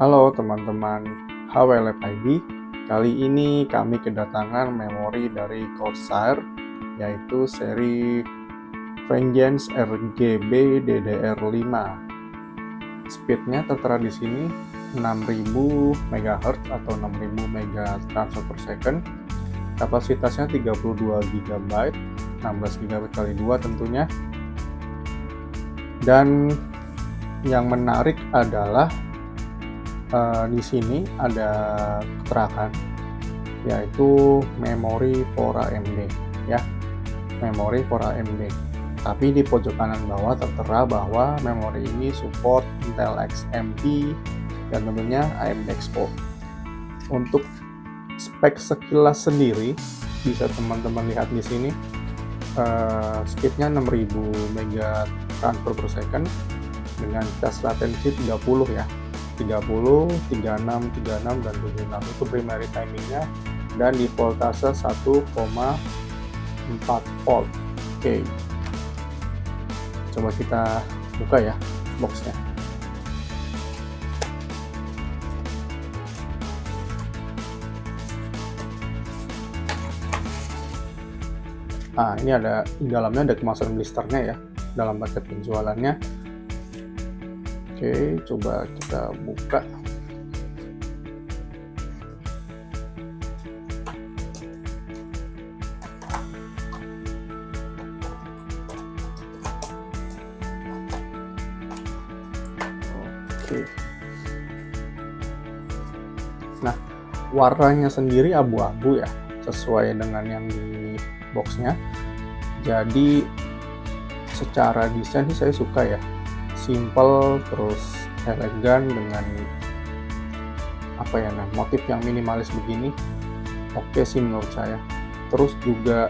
Halo teman-teman HWLab ID. Kali ini kami kedatangan memori dari Corsair, yaitu seri Vengeance RGB DDR5. Speednya tertera di sini 6000 MHz atau 6000 MB transfer per second. Kapasitasnya 32 GB, 16 GB kali 2 tentunya. Dan yang menarik adalah di sini ada keterangan yaitu memori 4AMD ya, memori 4AMD. Tapi di pojok kanan bawah tertera bahwa memori ini support Intel XMP dan tentunya AMD Expo. Untuk spek sekilas sendiri bisa teman-teman lihat di sini, speednya 6000 MB transfer per second dengan tes latensi 30 ya. 30, 36, 36, dan 76 itu primary timingnya, dan di voltase 1,4 volt. Oke, coba kita buka ya boxnya. Nah, ini ada di dalamnya ada kemasan blisternya ya dalam paket penjualannya. Oke, coba kita buka. Oke. Nah, warnanya sendiri abu-abu ya, sesuai dengan yang di boxnya. Jadi secara desain sih saya suka ya, simple terus elegan dengan apa ya, motif yang minimalis begini. Oke sih menurut saya. Terus juga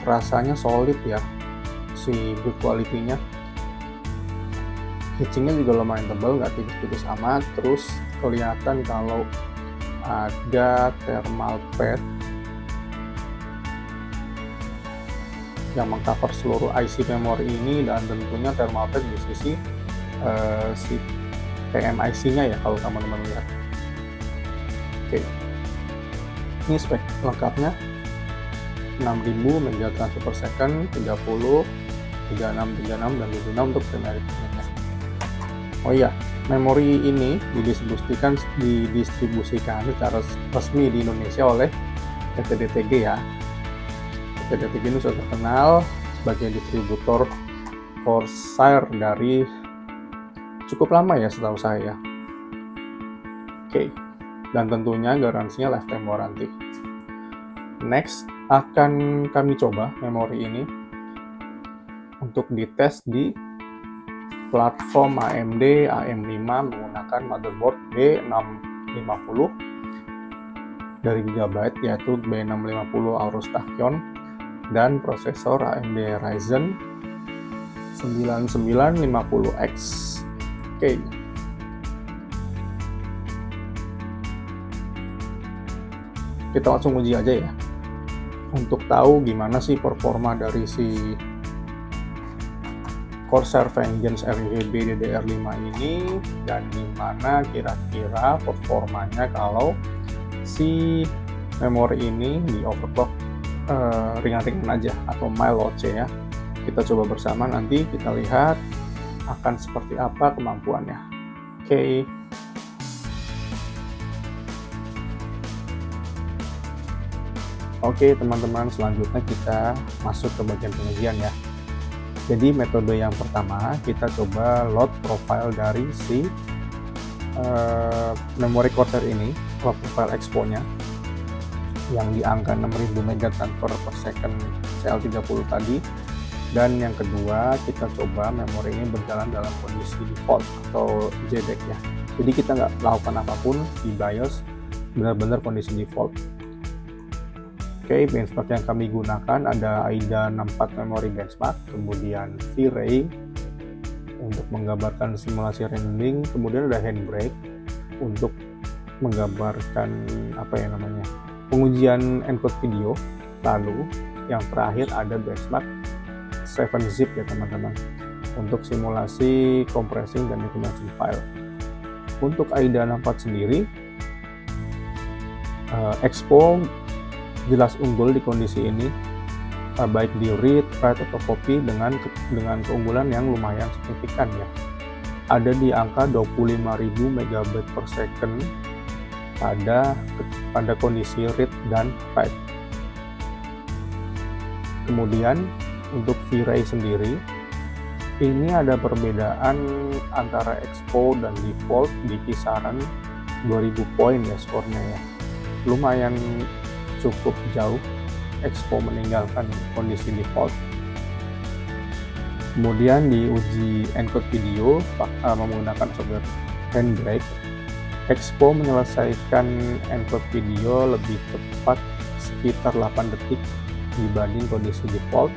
rasanya solid ya, si build quality-nya. Heatsinknya juga lumayan tebal, nggak tipis-tipis amat. Terus kelihatan kalau ada thermal pad yang mengcover seluruh IC memori ini, dan tentunya thermal pad di sisi si PMIC-nya ya kalau teman-teman lihat. Oke, ini spek lengkapnya 6000 MB transfer per second, 30, 36, 36, dan 76 untuk primary timingnya. Oh iya, memori ini didistribusikan secara resmi di Indonesia oleh PT DTG ya. PT DTG ini sudah terkenal sebagai distributor Corsair dari cukup lama ya setahu saya. Oke, dan tentunya garansinya lifetime warranty. Next, akan kami coba memori ini untuk dites di platform AMD AM5 menggunakan motherboard B650 dari Gigabyte, yaitu B650 Aorus Tachyon, dan prosesor AMD Ryzen 9950X. Oke. Kita langsung uji aja ya, untuk tahu gimana sih performa dari si Corsair Vengeance RGB DDR5 ini, dan gimana kira-kira performanya kalau si memori ini di overclock ringan-ringan aja atau mild load ya. Kita coba bersama, nanti kita lihat akan seperti apa kemampuannya. Oke. Oke teman-teman, selanjutnya kita masuk ke bagian pengujian ya. Jadi metode yang pertama, kita coba load profile dari si memori Corsair ini, load profile expo-nya yang di angka 6000 MB transfer per second CL30 tadi. Dan yang kedua, kita coba memori ini berjalan dalam kondisi default atau JDEC ya. Jadi kita nggak lakukan apapun di BIOS, benar-benar kondisi default. Oke, benchmark yang kami gunakan ada AIDA 64 Memory Benchmark, kemudian V-Ray untuk menggambarkan simulasi rendering, kemudian ada Handbrake untuk menggambarkan pengujian encode video. Lalu yang terakhir ada benchmark 7-zip ya teman-teman, untuk simulasi compressing dan incrementing file. Untuk AIDA 64 sendiri, Expo jelas unggul di kondisi ini, baik di read, write, atau copy dengan keunggulan yang lumayan signifikan ya. Ada di angka 25.000 MB per second pada kondisi read dan write. Kemudian untuk V-Ray sendiri, ini ada perbedaan antara Expo dan default di kisaran 2000 poin ya skornya ya. Lumayan cukup jauh Expo meninggalkan kondisi default. Kemudian di uji encode video menggunakan software Handbrake, Expo menyelesaikan encode video lebih cepat sekitar 8 detik dibanding kondisi default.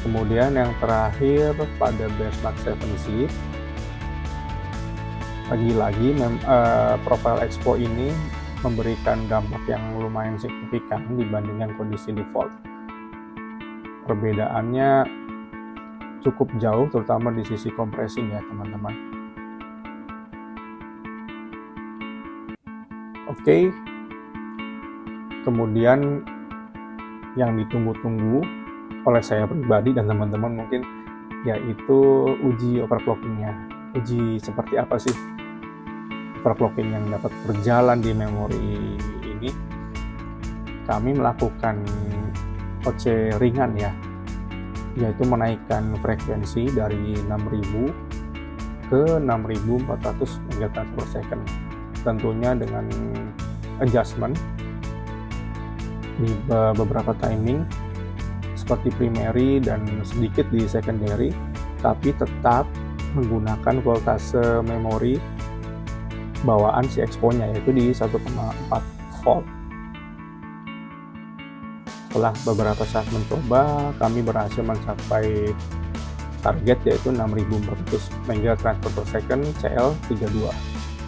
Kemudian yang terakhir pada benchmark 7zip, lagi-lagi profile Expo ini memberikan dampak yang lumayan signifikan dibandingkan kondisi default. Perbedaannya cukup jauh, terutama di sisi compressing ya teman-teman. Oke, kemudian yang ditunggu-tunggu oleh saya pribadi dan teman-teman mungkin, yaitu uji overclockingnya. Uji seperti apa sih overclocking yang dapat berjalan di memori ini? Kami melakukan OC ringan ya, yaitu menaikkan frekuensi dari 6000 ke 6400 MT per second, tentunya dengan adjustment di beberapa timing seperti primary dan sedikit di secondary, tapi tetap menggunakan voltase memori bawaan si Expo-nya, yaitu di 1,4 volt. Setelah beberapa saat mencoba, kami berhasil mencapai target yaitu 6400 MT per second CL32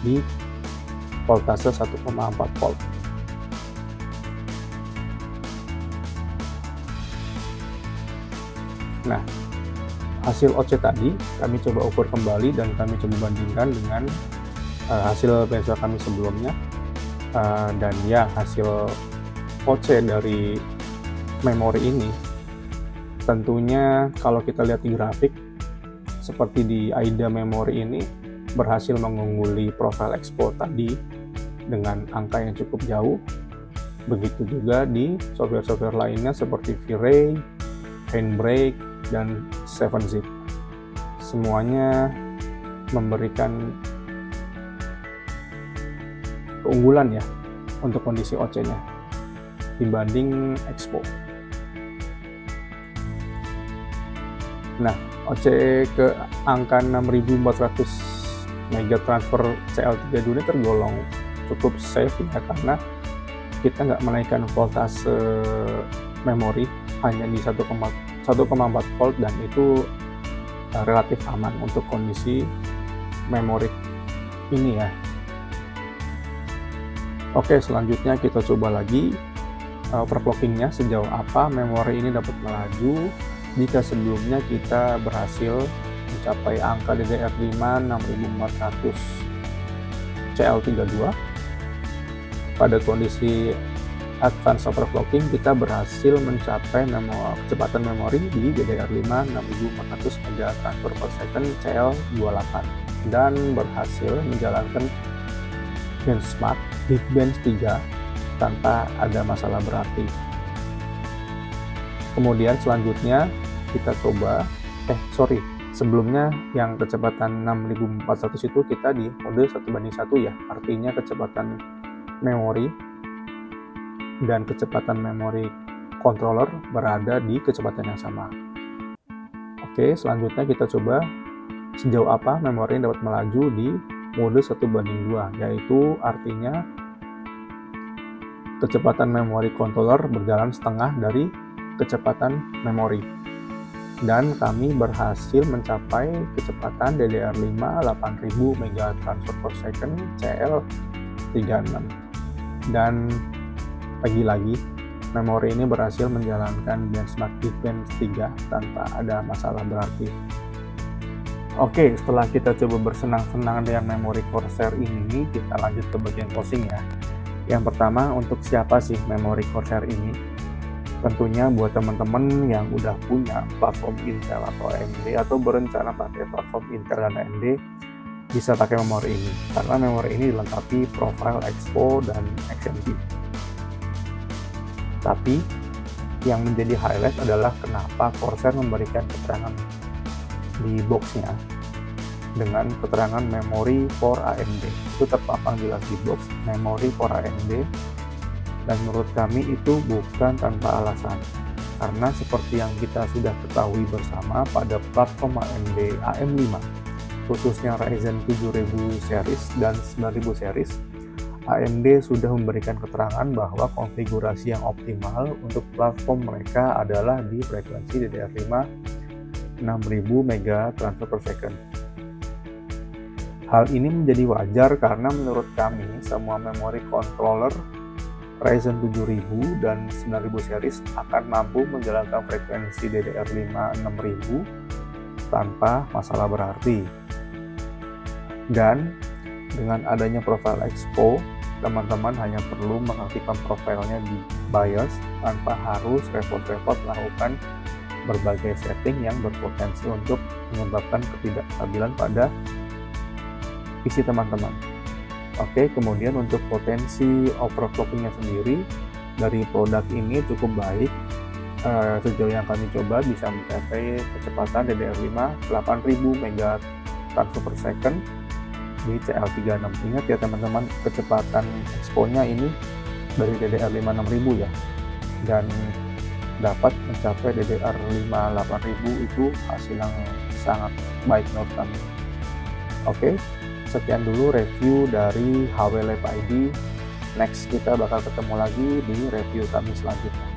di voltase 1,4 volt. Nah, hasil OC tadi kami coba ukur kembali dan kami coba bandingkan dengan hasil benchmark kami sebelumnya, dan ya hasil OC dari memori ini tentunya kalau kita lihat di grafik seperti di AIDA memori ini berhasil mengungguli profile Expo tadi dengan angka yang cukup jauh. Begitu juga di software-software lainnya seperti V-Ray, Handbrake, dan 7zip. Semuanya memberikan keunggulan ya untuk kondisi OC-nya dibanding Expo. Nah, OC ke angka 6400 MT transfer CL32 ini tergolong cukup safe ya, karena kita nggak menaikkan voltase memori, hanya di 1,4 volt, dan itu relatif aman untuk kondisi memori ini ya. Oke, selanjutnya kita coba lagi overclockingnya sejauh apa memori ini dapat melaju jika sebelumnya kita berhasil mencapai angka DDR5 6400 CL32. Pada kondisi advance overclocking kita berhasil mencapai kecepatan memori di DDR5 6400 MT transfer per second CL28 dan berhasil menjalankan benchmark Geekbench 3 tanpa ada masalah berarti. Kemudian selanjutnya kita coba sebelumnya yang kecepatan 6400 itu kita di mode 1:1 ya, artinya kecepatan memori dan kecepatan memori controller berada di kecepatan yang sama. Oke, selanjutnya kita coba sejauh apa memori dapat melaju di mode 1:2, yaitu artinya kecepatan memori controller berjalan setengah dari kecepatan memori. Dan kami berhasil mencapai kecepatan DDR5 8000 MT transfer per second CL36. Dan lagi-lagi memori ini berhasil menjalankan benchmark Geekbench 3 tanpa ada masalah berarti. Oke, setelah kita coba bersenang-senang dengan memori Corsair ini, kita lanjut ke bagian closing ya. Yang pertama, untuk siapa sih memori Corsair ini? Tentunya buat teman-teman yang udah punya platform Intel atau AMD atau berencana pakai platform Intel dan AMD, bisa pakai memori ini karena memori ini dilengkapi Profile Expo dan XMP. Tapi yang menjadi highlight adalah kenapa Corsair memberikan keterangan di boxnya dengan keterangan memory for AMD. Itu terpampang jelas di box, memory for AMD, dan menurut kami itu bukan tanpa alasan, karena seperti yang kita sudah ketahui bersama pada platform AMD AM5, khususnya Ryzen 7000 series dan 9000 series, AMD sudah memberikan keterangan bahwa konfigurasi yang optimal untuk platform mereka adalah di frekuensi DDR5 6000 MB transfer per second. Hal ini menjadi wajar karena menurut kami semua memori controller Ryzen 7000 dan 9000 series akan mampu menjalankan frekuensi DDR5 6000 tanpa masalah berarti. Dan dengan adanya Profile Expo, teman-teman hanya perlu mengaktifkan profilnya di BIOS tanpa harus repot-repot melakukan berbagai setting yang berpotensi untuk menyebabkan ketidakstabilan pada PC teman-teman. Oke, kemudian untuk potensi overclockingnya sendiri dari produk ini cukup baik. Sejauh yang kami coba bisa mencapai kecepatan DDR5 8000 MB transfer per second di CL36. Ingat ya teman-teman, kecepatan expo-nya ini dari DDR5 6000 ya, dan dapat mencapai DDR5 8000 itu hasil yang sangat baik menurut kami. Oke, sekian dulu review dari HW Lab ID. Next kita bakal ketemu lagi di review kami selanjutnya.